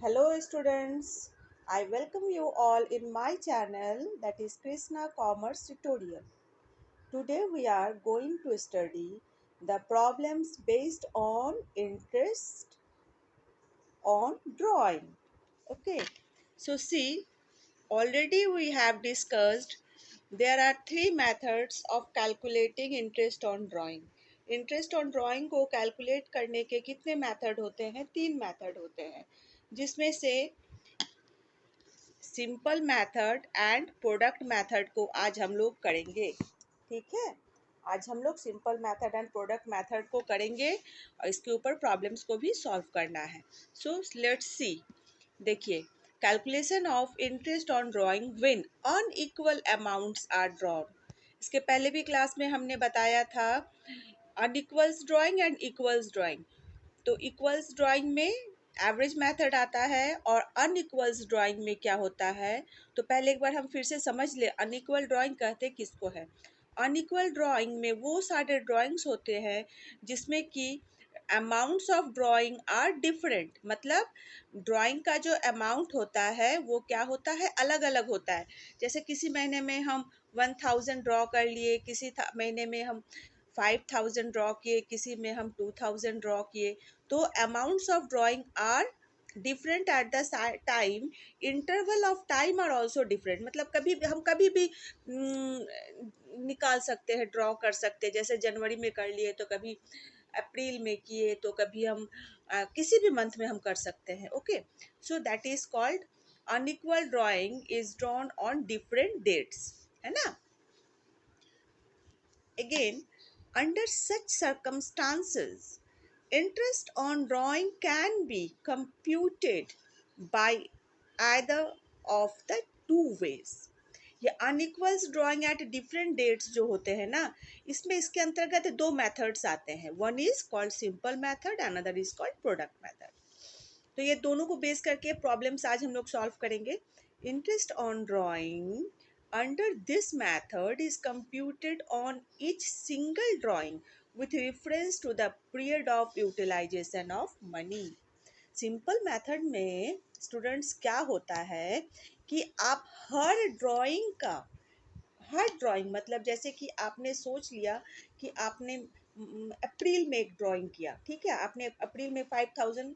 Hello students, I welcome you all in my channel that is Krishna Commerce Tutorial. Today we are going to study the problems based on interest on drawing. Okay, so see, already we have discussed there are three methods of calculating interest on drawing. Interest on drawing को calculate करने के कितने method होते हैं? तीन method होते हैं, जिसमें से simple method and product method को आज हम लोग करेंगे। ठीक है, आज हम लोग simple method and product method को करेंगे और इसके ऊपर प्रॉब्लम्स को भी सॉल्व करना है। So let's see. देखिए, calculation of interest on drawing when unequal amounts are drawn. इसके पहले भी क्लास में हमने बताया था unequals drawing and equals drawing. तो इक्वल्स ड्राइंग में एवरेज मेथड आता है और अनइक्वल्स ड्राइंग में क्या होता है। तो पहले एक बार हम फिर से समझ ले अनइक्वल ड्राइंग कहते किसको है। अनइक्वल ड्राइंग में वो सारे ड्राइंग्स होते हैं जिसमें कि amounts of drawing are different, मतलब ड्राइंग का जो अमाउंट होता है वो क्या होता है, अलग अलग होता है। जैसे किसी महीने में हम 1000 ड्रॉ कर लिए, किसी महीने में हम 5000 ड्रॉ किए, किसी में हम 2000 ड्रॉ किए। तो amounts of drawing are different at the time, interval of time are also different. मतलब कभी भी निकाल सकते हैं, ड्रॉ कर सकते हैं। जैसे जनवरी में कर लिए तो कभी अप्रैल में किए, तो कभी हम किसी भी मंथ में हम कर सकते हैं। Okay, so that is called unequal drawing is drawn on different dates, है ना। Again, under such circumstances, interest on drawing can be computed by either of the two ways. ये अनइक्वल्स ड्राइंग एट डिफरेंट डेट्स जो होते हैं ना, इसमें इसके अंतर्गत दो मेथड्स आते हैं। One is called simple method, another is called product method. तो ये दोनों को बेस करके प्रॉब्लम्स आज हम लोग सॉल्व करेंगे। Interest on drawing under this method is computed on each single drawing with reference to the period of utilization of money. Simple method में स्टूडेंट्स क्या होता है कि आप हर ड्राइंग मतलब जैसे कि आपने सोच लिया कि आपने अप्रैल में एक ड्राइंग किया, ठीक है, आपने अप्रैल में 5000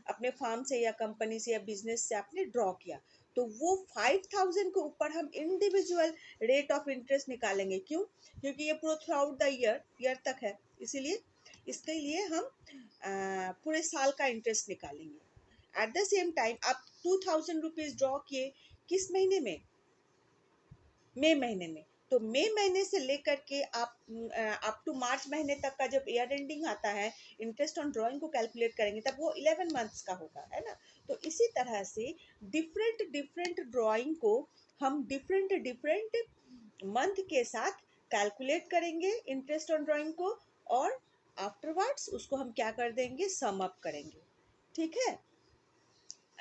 अपने फार्म से या कंपनी से या बिजनेस से आपने ड्रॉ किया। तो वो 5000 के ऊपर हम इंडिविजुअल रेट ऑफ इंटरेस्ट निकालेंगे। क्यों? क्योंकि ये पूरा थ्रू आउट द ईयर तक है, इसीलिए इसके लिए हम पूरे साल का इंटरेस्ट निकालेंगे। एट द सेम टाइम आप 2000 रुपीज ड्रॉ किए किस महीने में? मई महीने में। तो मई महीने से लेकर के आप अप टू मार्च महीने तक का जब ईयर एंडिंग आता है, इंटरेस्ट ऑन ड्राइंग को कैलकुलेट करेंगे तब वो 11 मंथ्स का होगा, है ना। तो इसी तरह से डिफरेंट डिफरेंट ड्राइंग को हम डिफरेंट डिफरेंट मंथ के साथ कैलकुलेट करेंगे इंटरेस्ट ऑन ड्राइंग को, और आफ्टरवर्ड्स उसको हम क्या कर देंगे, सम अप करेंगे। ठीक है।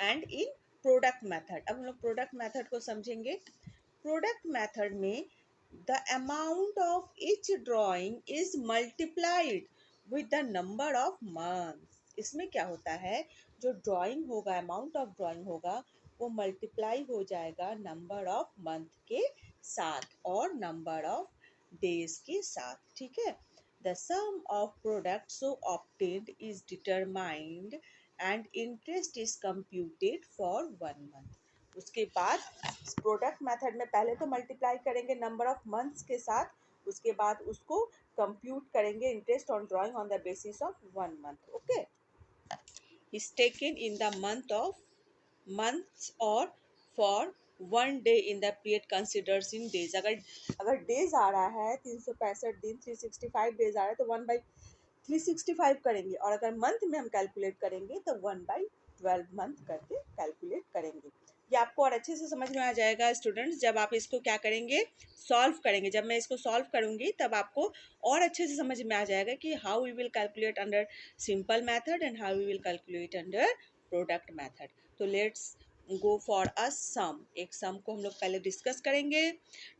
एंड इन प्रोडक्ट मेथड, अब हम लोग प्रोडक्ट मेथड को समझेंगे। प्रोडक्ट मेथड में the amount of each drawing is multiplied with the number of months. इसमें क्या होता है, जो ड्राइंग होगा, अमाउंट ऑफ ड्राइंग होगा, वो मल्टीप्लाई हो जाएगा नंबर ऑफ मंथ के साथ और नंबर ऑफ डेज के साथ। ठीक है। The sum of product so obtained is determined and interest is computed for 1 month. उसके बाद प्रोडक्ट मेथड में पहले तो मल्टीप्लाई करेंगे नंबर ऑफ मंथ्स के साथ, उसके बाद उसको कंप्यूट करेंगे interest on drawing on the basis of 1 month. Okay, is taken in the month of months और for 1 day in the period considers in days. अगर डेज आ रहा है 365 दिन, 365 डेज आ रहा है, तो 1/365 करेंगे, और अगर मंथ में हम कैलकुलेट करेंगे तो 1/12 मंथ करके कैलकुलेट करेंगे। ये आपको और अच्छे से समझ में आ जाएगा स्टूडेंट्स जब आप इसको क्या करेंगे, सॉल्व करेंगे। जब मैं इसको सॉल्व करूंगी तब आपको और अच्छे से समझ में आ जाएगा कि how we will calculate under simple method and how we will calculate under product method. तो let's go for a sum. एक सम को हम लोग पहले डिस्कस करेंगे,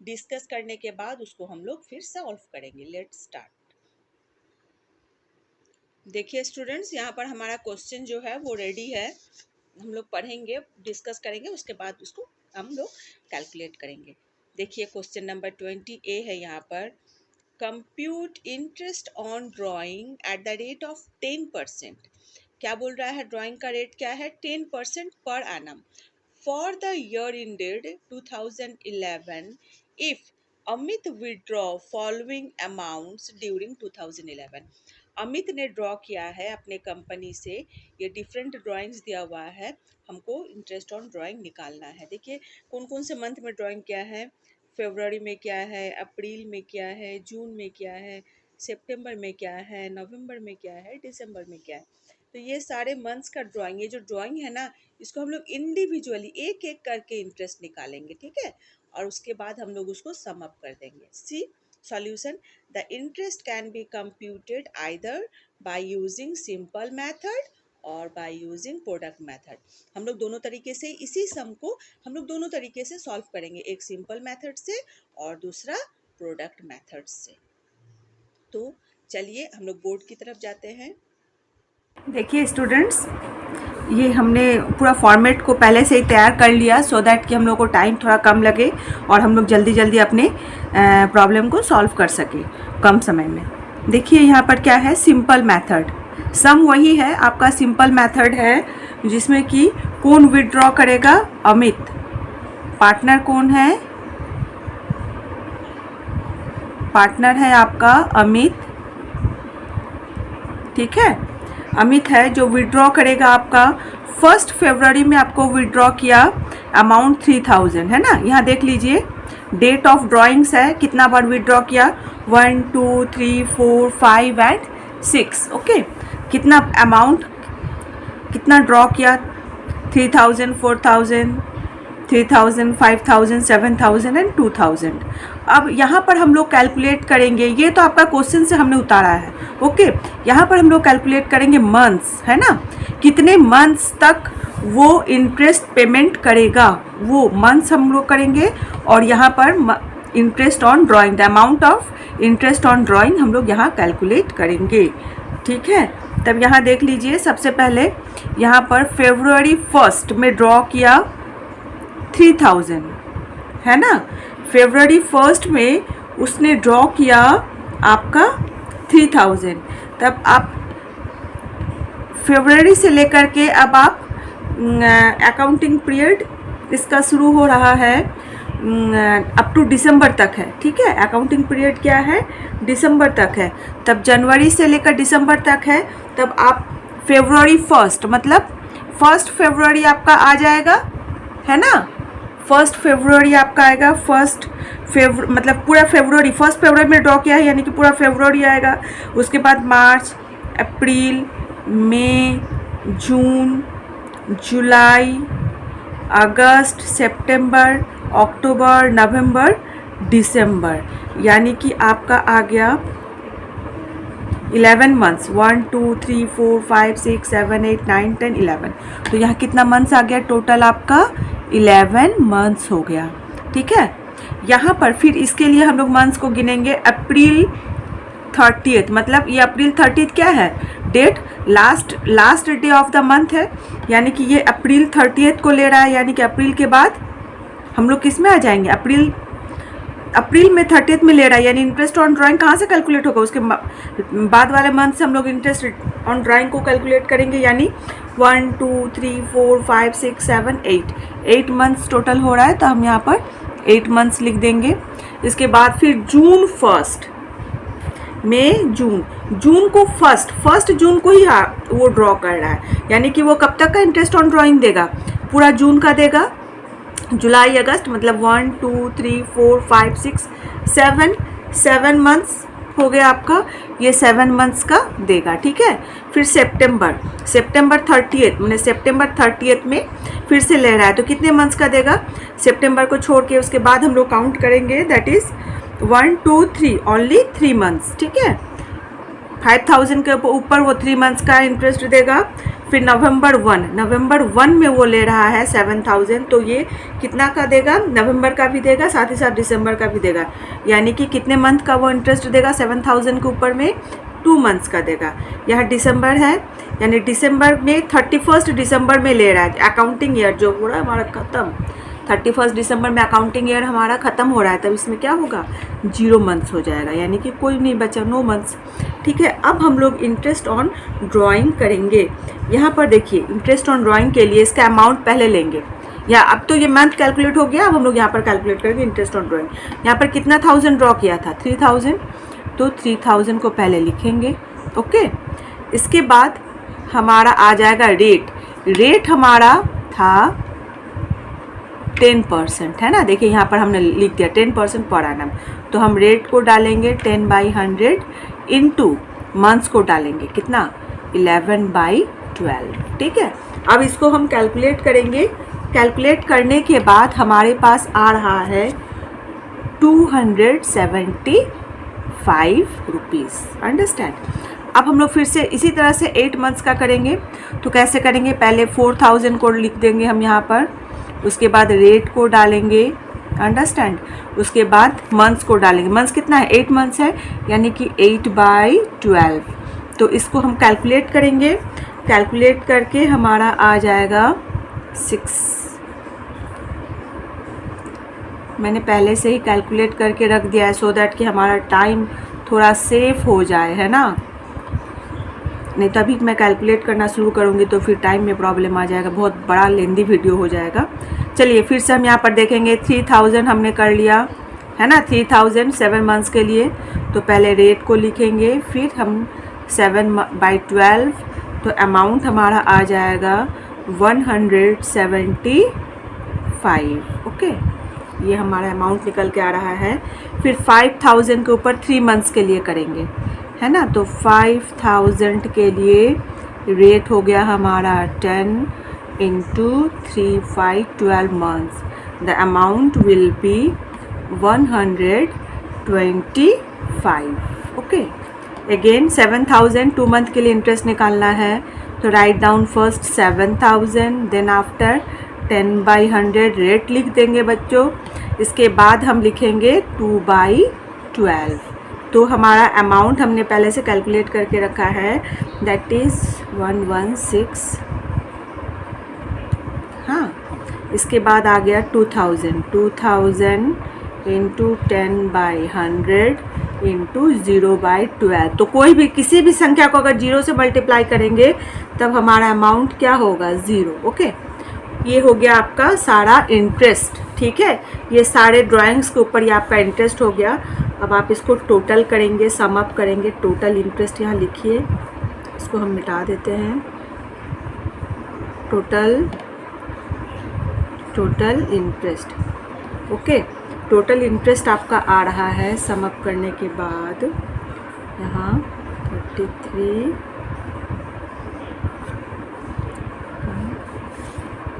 डिस्कस करने के बाद उसको हम लोग फिर सॉल्व करेंगे। Let's start. देखिए स्टूडेंट्स, यहाँ पर हमारा क्वेश्चन जो है वो रेडी है। हम लोग पढ़ेंगे, डिस्कस करेंगे, उसके बाद उसको हम लोग कैलकुलेट करेंगे। देखिए क्वेश्चन नंबर 20A है यहाँ पर, compute interest on drawing at the rate of 10%। क्या बोल रहा है, ड्राइंग का रेट क्या है, 10% per annum for the year ended 2011 if Amit withdraw following amounts during 2011। Amit ने ड्रॉ किया है अपने कंपनी से, ये डिफरेंट ड्राइंग्स दिया हुआ है, हमको इंटरेस्ट ऑन ड्राइंग निकालना है। देखिए कौन कौन से मंथ में ड्राइंग किया है, फरवरी में क्या है, अप्रैल में क्या है, जून में क्या है, सितंबर में क्या है, नवंबर में क्या है, दिसंबर में क्या है। तो ये सारे मंथ्स का ड्राइंग, ये जो ड्राइंग है ना, इसको हम लोग इंडिविजुअली एक एक करके इंटरेस्ट निकालेंगे, ठीक है, और उसके बाद हम लोग उसको सम अप कर देंगे। See solution, the interest can be computed either by using simple method और बाय यूजिंग प्रोडक्ट मेथड। हम लोग दोनों तरीके से इसी सम को हम लोग दोनों तरीके से सॉल्व करेंगे, एक सिंपल मेथड से और दूसरा प्रोडक्ट मेथड से। तो चलिए हम लोग बोर्ड की तरफ जाते हैं। देखिए स्टूडेंट्स, ये हमने पूरा फॉर्मेट को पहले से ही तैयार कर लिया सो दैट कि हम लोग को टाइम थोड़ा कम लगे और हम लोग जल्दी जल्दी अपने प्रॉब्लम को सॉल्व कर सके कम समय में। देखिए यहाँ पर क्या है, सिंपल मेथड। सम वही है, आपका सिंपल मेथड है जिसमें कि कौन विड्रॉ करेगा, अमित। पार्टनर कौन है, पार्टनर है आपका अमित, ठीक है, अमित है जो विड्रॉ करेगा आपका 1 फरवरी में आपको विड्रॉ किया, अमाउंट 3000 है ना। यहाँ देख लीजिए डेट ऑफ ड्राइंग्स है, कितना बार विड्रॉ किया, 1 2 3 4 5 एंड 6। ओके, कितना अमाउंट, कितना ड्रॉ किया, 3000 4000 3000 5000 7000 एंड 2000। अब यहाँ पर हम लोग कैलकुलेट करेंगे, ये तो आपका क्वेश्चन से हमने उतारा है। ओके, यहाँ पर हम लोग कैलकुलेट करेंगे मंथ्स, है ना, कितने मंथ्स तक वो इंटरेस्ट पेमेंट करेगा, वो मंथ्स हम लोग करेंगे। और यहाँ पर interest on drawing, the amount of interest on drawing हम लोग यहाँ कैलकुलेट करेंगे, ठीक है। तब यहाँ देख लीजिए, सबसे पहले यहाँ पर फरवरी 1 में ड्रॉ किया 3000, है ना। फरवरी 1 में उसने ड्रॉ किया आपका 3000। तब आप फरवरी से लेकर के अब आप अकाउंटिंग पीरियड इसका शुरू हो रहा है अप टू दिसंबर तक है, ठीक है। अकाउंटिंग पीरियड क्या है, दिसंबर तक है। तब जनवरी से लेकर दिसंबर तक है। तब आप फरवरी 1 मतलब 1 फरवरी आपका आ जाएगा, है ना। 1 फरवरी आपका आएगा, मतलब पूरा फरवरी, 1 फरवरी में ड्रॉ किया है यानी कि पूरा फरवरी आएगा। उसके बाद मार्च, अप्रैल, मई, जून, जुलाई, अगस्त, सितंबर, अक्टूबर, नवंबर, दिसंबर, यानी कि आपका आ गया 11 मंथ्स, 1 2 3 4 5 6 7 8 9 10 11। तो यहाँ कितना मंथ्स आ गया, टोटल आपका 11 मंथ्स हो गया, ठीक है। यहाँ पर फिर इसके लिए हम लोग मंथ्स को गिनेंगे, अप्रैल 30th, मतलब ये अप्रैल 30th क्या है, date, last day of the month है, यानी कि ये अप्रैल 30th को ले रहा है, यानी कि अप्रैल के बाद हम लोग किस में आ जाएंगे, अप्रैल में 30th में ले रहा है, यानी इंटरेस्ट ऑन ड्राइंग कहाँ से कैलकुलेट होगा, उसके बाद वाले मंथ से हम लोग इंटरेस्ट ऑन ड्राइंग को कैलकुलेट करेंगे, यानी 1 2 3 4 5 6 7 8 मंथ्स टोटल हो रहा है। तो हम यहाँ पर 8 मंथ्स लिख देंगे। इसके बाद फिर जून 1, मई, जून को फर्स्ट जून को ही वो ड्रॉ कर रहा है, यानी कि वो कब तक का इंटरेस्ट ऑन ड्राइंग देगा, पूरा जून का देगा। जुलाई अगस्त मतलब 1 2 3 4 5 6 7 मंथ्स हो गया आपका, ये 7 मंथ्स का देगा, ठीक है। फिर सितंबर 30th, मैंने सितंबर 30th में फिर से ले रहा है, तो कितने मंथ्स का देगा, सितंबर को छोड़ के उसके बाद हम लोग काउंट करेंगे, दैट इज 1 2 3, ओनली 3 मंथ्स, ठीक है। 5000 के ऊपर वो 3 मंथ्स का इंटरेस्ट देगा। फिर नवंबर 1 में वो ले रहा है 7000, तो ये कितना का देगा, नवंबर का भी देगा, साथ ही साथ दिसंबर का भी देगा, यानी कि कितने मंथ का वो इंटरेस्ट देगा 7000 के ऊपर में, 2 मंथ्स का देगा। यहाँ दिसंबर है, यानी दिसंबर में 31 दिसंबर में ले रहा है। अकाउंटिंग ईयर जो हो रहा है हमारा ख़त्म, 31 दिसंबर में अकाउंटिंग ईयर हमारा ख़त्म हो रहा है, तब इसमें क्या होगा 0 मंथ्स हो जाएगा, यानी कि कोई नहीं बचा, नो मंथ्स। ठीक है, अब हम लोग इंटरेस्ट ऑन ड्राइंग करेंगे। यहाँ पर देखिए इंटरेस्ट ऑन ड्राइंग के लिए इसका अमाउंट पहले लेंगे, या अब तो ये मंथ कैलकुलेट हो गया, अब हम लोग यहाँ पर कैलकुलेट करेंगे इंटरेस्ट ऑन ड्राइंग। यहाँ पर कितना 1000 ड्रॉ किया था, 3000, तो 3000 को पहले लिखेंगे। ओके, इसके बाद हमारा आ जाएगा रेट। रेट हमारा था 10%, है ना। देखिए यहाँ पर हमने लिख दिया 10% पर एनम, तो हम रेट को डालेंगे 10/100 इंटू मंथ्स को डालेंगे कितना 11/12। ठीक है, अब इसको हम कैलकुलेट करेंगे। कैलकुलेट करने के बाद हमारे पास आ रहा है 275 रुपीज़। अंडरस्टैंड। अब हम लोग फिर से इसी तरह से 8 मंथ्स का करेंगे। तो कैसे करेंगे, पहले 4000 को लिख देंगे हम यहाँ पर, उसके बाद रेट को डालेंगे। अंडरस्टैंड। उसके बाद मंथ्स को डालेंगे। मंथ्स कितना है, 8 मंथ्स है, यानी कि 8/12। तो इसको हम कैलकुलेट करेंगे। कैलकुलेट करके हमारा आ जाएगा 6। मैंने पहले से ही कैलकुलेट करके रख दिया है, सो दैट कि हमारा टाइम थोड़ा सेफ हो जाए, है ना। नहीं तो अभी मैं कैलकुलेट करना शुरू करूँगी तो फिर टाइम में प्रॉब्लम आ जाएगा, बहुत बड़ा लेंदी वीडियो हो जाएगा। चलिए फिर से हम यहाँ पर देखेंगे 3000 हमने कर लिया, है ना। 3000 7 मंथ्स के लिए, तो पहले रेट को लिखेंगे, फिर हम 7/12, तो अमाउंट हमारा आ जाएगा 175। ओके, ये हमारा अमाउंट निकल के आ रहा है। फिर 5000 के ऊपर 3 मंथ्स के लिए करेंगे, है ना। तो 5000 के लिए रेट हो गया हमारा 10 into 3 5 12 months, the amount will be 125। Okay, again 7000 2 month के लिए इंटरेस्ट निकालना है, तो write down first 7000, then after 10/100 rate लिख देंगे बच्चों। इसके बाद हम लिखेंगे 2/12। तो हमारा अमाउंट हमने पहले से कैलकुलेट करके रखा है, दैट इज़ 116। हाँ, इसके बाद आ गया 2000 इंटू 10/100 इंटू 0/12। तो कोई भी किसी भी संख्या को अगर 0 से मल्टीप्लाई करेंगे तब हमारा अमाउंट क्या होगा 0। ओके, ये हो गया आपका सारा इंटरेस्ट। ठीक है, ये सारे ड्राइंग्स के ऊपर ये आपका इंटरेस्ट हो गया। अब आप इसको टोटल करेंगे, सम अप करेंगे। टोटल इंटरेस्ट यहाँ लिखिए, इसको हम मिटा देते हैं। Total interest. Okay, total interest आपका आ रहा है सम अप करने के बाद यहाँ 33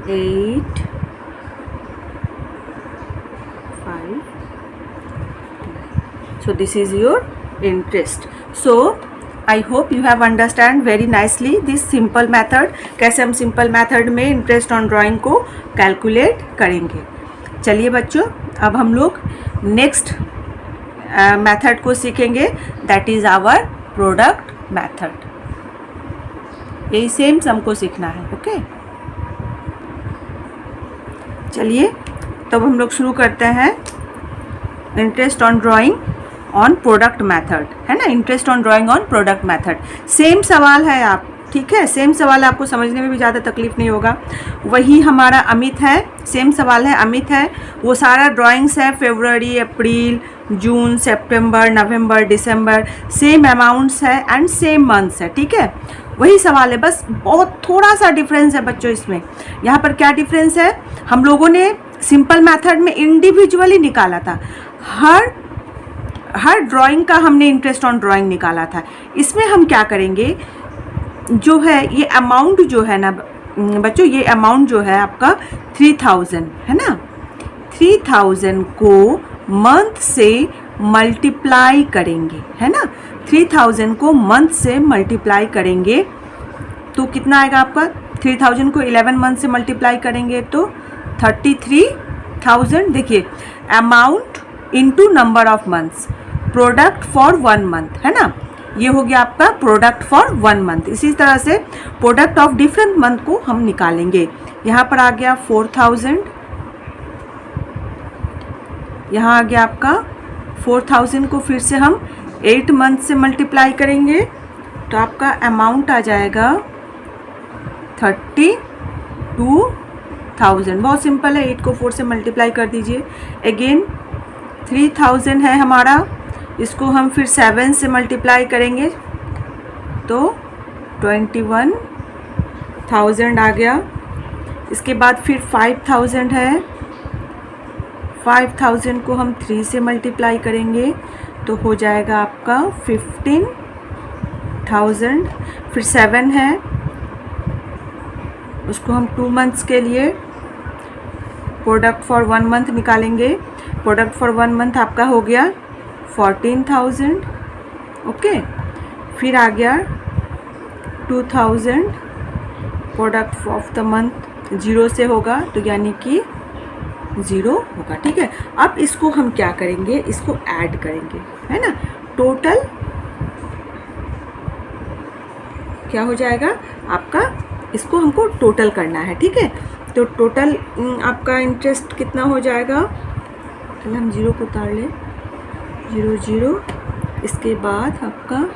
8 5 so this is your interest. So I hope you have understand very nicely this simple method, कैसे हम simple method में interest on drawing को calculate करेंगे। चलिए बच्चों, अब हम लोग next method को सीखेंगे, that is our product method। यही सेम हमको सीखना है। ओके, चलिए तब हम लोग शुरू करते हैं interest on drawing on product method, है ना। Interest on drawing on product method same सवाल है आप, ठीक है, सेम सवाल है, आपको समझने में भी ज़्यादा तकलीफ नहीं होगा। वही हमारा अमित है, सेम सवाल है, अमित है, वो सारा ड्राइंग्स है फरवरी, अप्रैल, जून, सितंबर, नवंबर, दिसंबर, सेम अमाउंट्स है एंड सेम मंथ्स है। ठीक है, वही सवाल है, बस बहुत थोड़ा सा डिफरेंस है बच्चों इसमें। यहाँ पर क्या डिफरेंस है, हम लोगों ने सिंपल मेथड में इंडिविजुअली निकाला था, हर ड्राइंग का हमने इंटरेस्ट ऑन ड्राइंग निकाला था। इसमें हम क्या करेंगे, जो है ये अमाउंट जो है ना बच्चों, ये अमाउंट जो है आपका 3000 है ना, 3000 को मंथ से मल्टीप्लाई करेंगे, है ना। 3000 को मंथ से मल्टीप्लाई करेंगे तो कितना आएगा आपका, 3000 को 11 मंथ से मल्टीप्लाई करेंगे तो 33,000। देखिए amount into number of months, product for 1 month, है ना। ये हो गया आपका प्रोडक्ट फॉर 1 मंथ। इसी तरह से प्रोडक्ट ऑफ डिफरेंट मंथ को हम निकालेंगे। यहाँ पर आ गया 4000, यहाँ आ गया आपका 4000 को फिर से हम 8 मंथ से मल्टीप्लाई करेंगे तो आपका अमाउंट आ जाएगा 32,000। बहुत सिंपल है, 8 को 4 से मल्टीप्लाई कर दीजिए। अगेन 3000 है हमारा, इसको हम फिर 7 से मल्टीप्लाई करेंगे तो 21,000 आ गया। इसके बाद फिर 5000 है, 5000 को हम 3 से मल्टीप्लाई करेंगे तो हो जाएगा आपका 15,000। फिर 7 है, उसको हम 2 मंथ्स के लिए प्रोडक्ट फॉर 1 मंथ निकालेंगे। प्रोडक्ट फॉर 1 मंथ आपका हो गया 14,000। ओके, फिर आ गया 2,000 प्रोडक्ट ऑफ द मंथ 0 से होगा तो यानी कि 0 होगा। ठीक है, अब इसको हम क्या करेंगे, इसको ऐड करेंगे, है ना। टोटल क्या हो जाएगा आपका, इसको हमको टोटल करना है। ठीक है, तो टोटल आपका इंटरेस्ट कितना हो जाएगा, पहले हम 0 को उतार लें, 0 0, इसके बाद आपका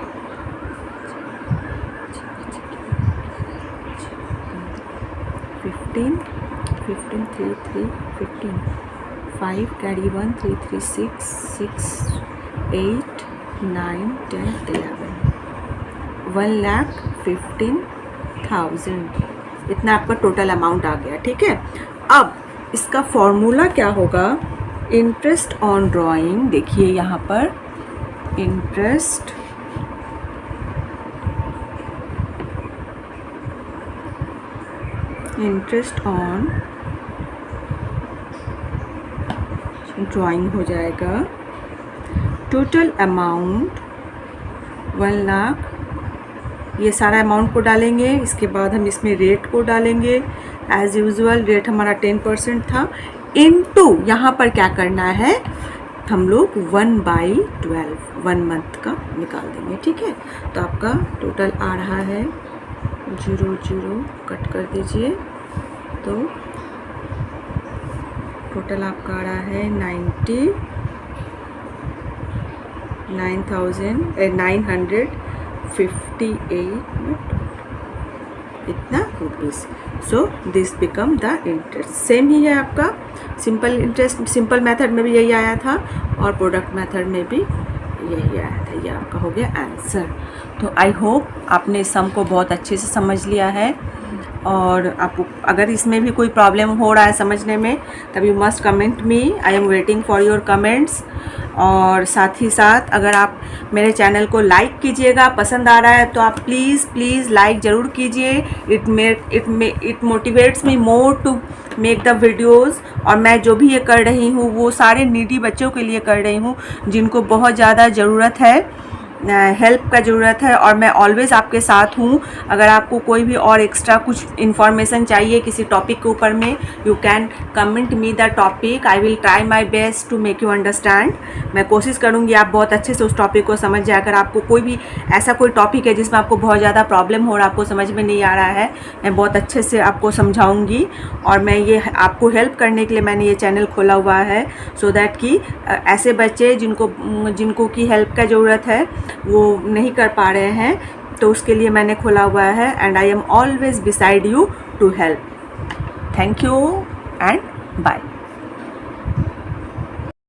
15 15 3 3 15 5 कैरी 1 3 3 6 6 8 9 10 11 1,15,000 इतना आपका टोटल अमाउंट आ गया। ठीक है, अब इसका फॉर्मूला क्या होगा, इंटरेस्ट ऑन ड्राइंग। देखिए यहाँ पर इंटरेस्ट ऑन ड्राइंग हो जाएगा टोटल अमाउंट 1 लाख। ये सारा अमाउंट को डालेंगे, इसके बाद हम इसमें रेट को डालेंगे। एज यूजुअल रेट हमारा 10% था, इनटू यहाँ पर क्या करना है, हम लोग 1/12 1 मंथ का निकाल देंगे। ठीक है, तो आपका टोटल आ रहा है 0 0 कट कर दीजिए तो टोटल आपका आ रहा है 99,958 इतना rupees. So this become the interest. Same ही है आपका सिंपल इंटरेस्ट, सिंपल मेथड में भी यही आया था और प्रोडक्ट मेथड में भी यही आया था। ये आपका हो गया आंसर। तो आई होप आपने सम को बहुत अच्छे से समझ लिया है, और आपको अगर इसमें भी कोई प्रॉब्लम हो रहा है समझने में तब you must comment me, I am waiting for your comments. और साथ ही साथ अगर आप मेरे चैनल को लाइक कीजिएगा, पसंद आ रहा है तो आप प्लीज़ लाइक ज़रूर कीजिए। It motivates me more to make the videos. और मैं जो भी ये कर रही हूँ वो सारे नीडी बच्चों के लिए कर रही हूँ जिनको बहुत ज़्यादा ज़रूरत है, हेल्प का ज़रूरत है, और मैं ऑलवेज़ आपके साथ हूँ। अगर आपको कोई भी और एक्स्ट्रा कुछ इन्फॉर्मेशन चाहिए किसी टॉपिक के ऊपर में, you can comment me the topic, I will try my best to make you understand. मैं कोशिश करूँगी आप बहुत अच्छे से उस टॉपिक को समझ जाए। अगर आपको कोई भी ऐसा कोई टॉपिक है जिसमें आपको बहुत ज़्यादा प्रॉब्लम हो रहा है, आपको समझ में नहीं आ रहा है, मैं बहुत अच्छे से आपको समझाऊँगी। और मैं ये आपको हेल्प करने के लिए मैंने ये चैनल खोला हुआ है, सो दैट कि ऐसे बच्चे जिनको की हेल्प का ज़रूरत है वो नहीं कर पा रहे हैं, तो उसके लिए मैंने खोला हुआ है। And I am always beside you to help. Thank you and bye.